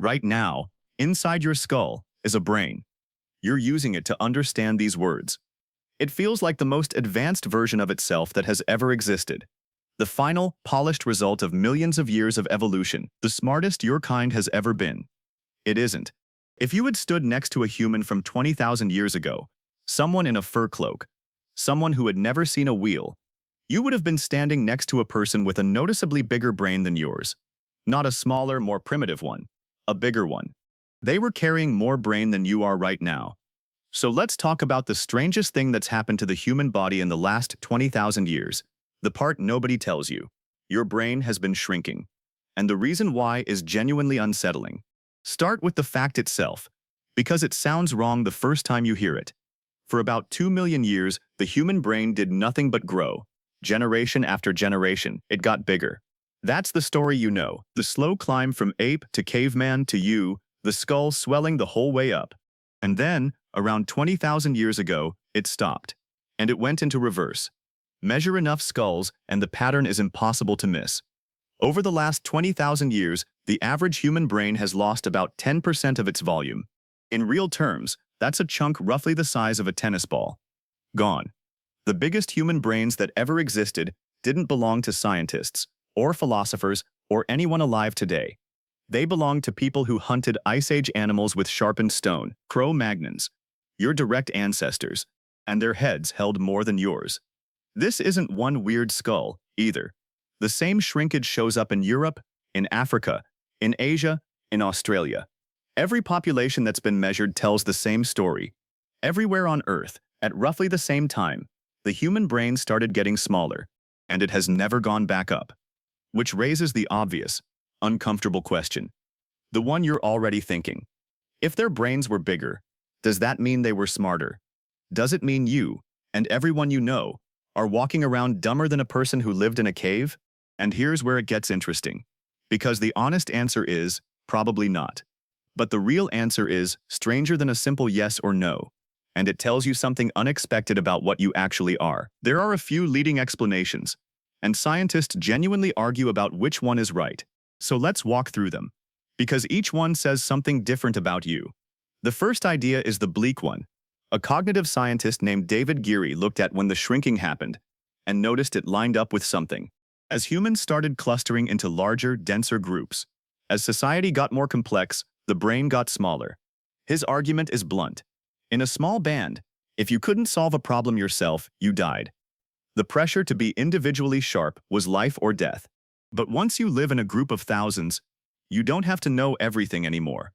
Right now, inside your skull is a brain. You're using it to understand these words. It feels like the most advanced version of itself that has ever existed. The final, polished result of millions of years of evolution, the smartest your kind has ever been. It isn't. If you had stood next to a human from 20,000 years ago, someone in a fur cloak, someone who had never seen a wheel, you would have been standing next to a person with a noticeably bigger brain than yours. Not a smaller, more primitive one, a bigger one. They were carrying more brain than you are right now. So let's talk about the strangest thing that's happened to the human body in the last 20,000 years. The part nobody tells you. Your brain has been shrinking. And the reason why is genuinely unsettling. Start with the fact itself, because it sounds wrong the first time you hear it. For about 2 million years, the human brain did nothing but grow. Generation after generation, it got bigger. That's the story you know, the slow climb from ape to caveman to you, the skull swelling the whole way up. And then, around 20,000 years ago, it stopped. And it went into reverse. Measure enough skulls, and the pattern is impossible to miss. Over the last 20,000 years, the average human brain has lost about 10% of its volume. In real terms, that's a chunk roughly the size of a tennis ball. Gone. The biggest human brains that ever existed didn't belong to scientists, or philosophers, or anyone alive today. They belonged to people who hunted Ice Age animals with sharpened stone, Cro-Magnons, your direct ancestors, and their heads held more than yours. This isn't one weird skull, either. The same shrinkage shows up in Europe, in Africa, in Asia, in Australia. Every population that's been measured tells the same story. Everywhere on Earth, at roughly the same time, the human brain started getting smaller, and it has never gone back up. Which raises the obvious, uncomfortable question. The one you're already thinking. If their brains were bigger, does that mean they were smarter? Does it mean you, and everyone you know, are walking around dumber than a person who lived in a cave? And here's where it gets interesting. Because the honest answer is, probably not. But the real answer is stranger than a simple yes or no. And it tells you something unexpected about what you actually are. There are a few leading explanations, and scientists genuinely argue about which one is right. So let's walk through them. Because each one says something different about you. The first idea is the bleak one. A cognitive scientist named David Geary looked at when the shrinking happened and noticed it lined up with something. As humans started clustering into larger, denser groups, as society got more complex, the brain got smaller. His argument is blunt. In a small band, if you couldn't solve a problem yourself, you died. The pressure to be individually sharp was life or death. But once you live in a group of thousands, you don't have to know everything anymore.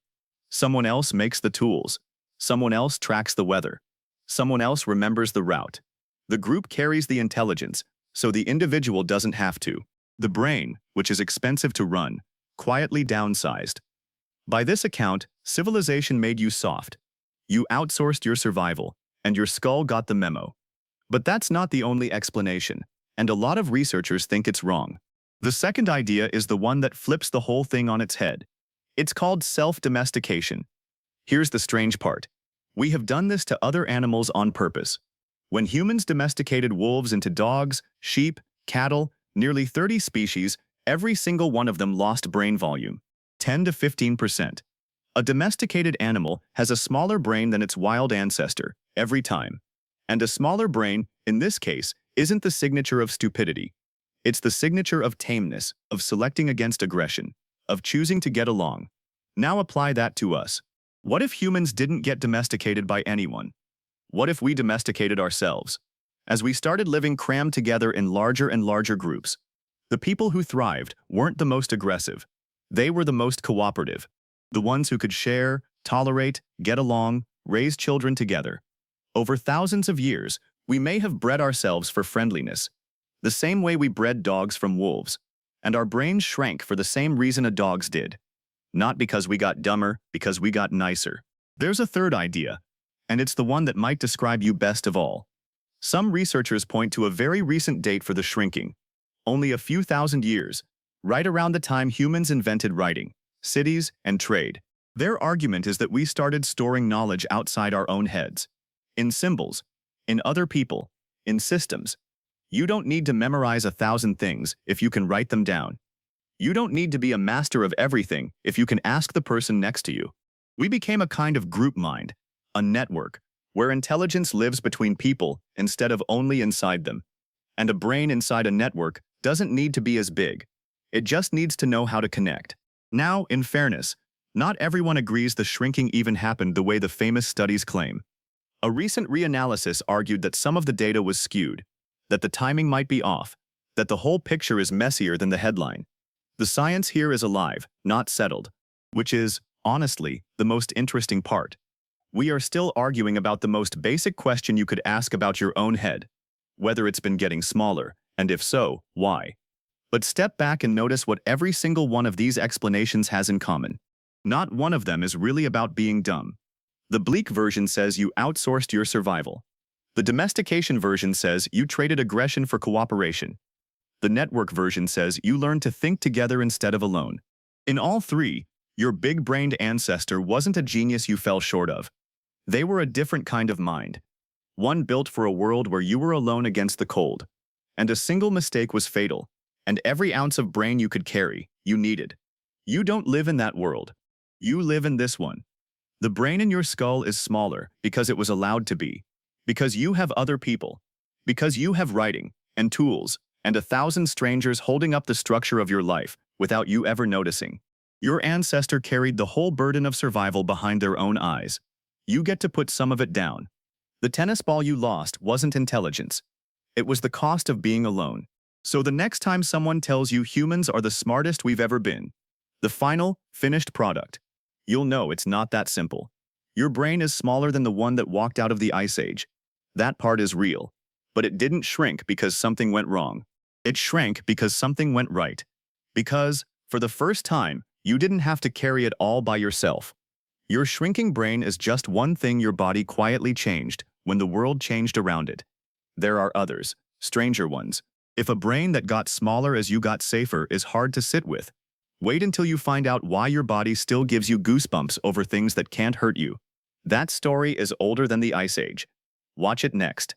Someone else makes the tools. Someone else tracks the weather. Someone else remembers the route. The group carries the intelligence, so the individual doesn't have to. The brain, which is expensive to run, quietly downsized. By this account, civilization made you soft. You outsourced your survival, and your skull got the memo. But that's not the only explanation, and a lot of researchers think it's wrong. The second idea is the one that flips the whole thing on its head. It's called self-domestication. Here's the strange part. We have done this to other animals on purpose. When humans domesticated wolves into dogs, sheep, cattle, nearly 30 species, every single one of them lost brain volume, 10 to 15%. A domesticated animal has a smaller brain than its wild ancestor, every time. And a smaller brain, in this case, isn't the signature of stupidity. It's the signature of tameness, of selecting against aggression, of choosing to get along. Now apply that to us. What if humans didn't get domesticated by anyone? What if we domesticated ourselves? As we started living crammed together in larger and larger groups, the people who thrived weren't the most aggressive. They were the most cooperative. The ones who could share, tolerate, get along, raise children together. Over thousands of years, we may have bred ourselves for friendliness, the same way we bred dogs from wolves, and our brains shrank for the same reason a dog's did. Not because we got dumber, because we got nicer. There's a third idea, and it's the one that might describe you best of all. Some researchers point to a very recent date for the shrinking, only a few thousand years, right around the time humans invented writing, cities, and trade. Their argument is that we started storing knowledge outside our own heads, in symbols, in other people, in systems. You don't need to memorize 1,000 things if you can write them down. You don't need to be a master of everything if you can ask the person next to you. We became a kind of group mind, a network, where intelligence lives between people instead of only inside them. And a brain inside a network doesn't need to be as big. It just needs to know how to connect. Now, in fairness, not everyone agrees the shrinking even happened the way the famous studies claim. A recent reanalysis argued that some of the data was skewed, that the timing might be off, that the whole picture is messier than the headline. The science here is alive, not settled, which is, honestly, the most interesting part. We are still arguing about the most basic question you could ask about your own head, whether it's been getting smaller, and if so, why. But step back and notice what every single one of these explanations has in common. Not one of them is really about being dumb. The bleak version says you outsourced your survival. The domestication version says you traded aggression for cooperation. The network version says you learned to think together instead of alone. In all three, your big-brained ancestor wasn't a genius you fell short of. They were a different kind of mind. One built for a world where you were alone against the cold. And a single mistake was fatal. And every ounce of brain you could carry, you needed. You don't live in that world. You live in this one. The brain in your skull is smaller because it was allowed to be. Because you have other people. Because you have writing, and tools, and 1,000 strangers holding up the structure of your life without you ever noticing. Your ancestor carried the whole burden of survival behind their own eyes. You get to put some of it down. The tennis ball you lost wasn't intelligence. It was the cost of being alone. So the next time someone tells you humans are the smartest we've ever been, the final, finished product, you'll know it's not that simple. Your brain is smaller than the one that walked out of the Ice Age. That part is real. But it didn't shrink because something went wrong. It shrank because something went right. Because, for the first time, you didn't have to carry it all by yourself. Your shrinking brain is just one thing your body quietly changed when the world changed around it. There are others, stranger ones. If a brain that got smaller as you got safer is hard to sit with, wait until you find out why your body still gives you goosebumps over things that can't hurt you. That story is older than the Ice Age. Watch it next.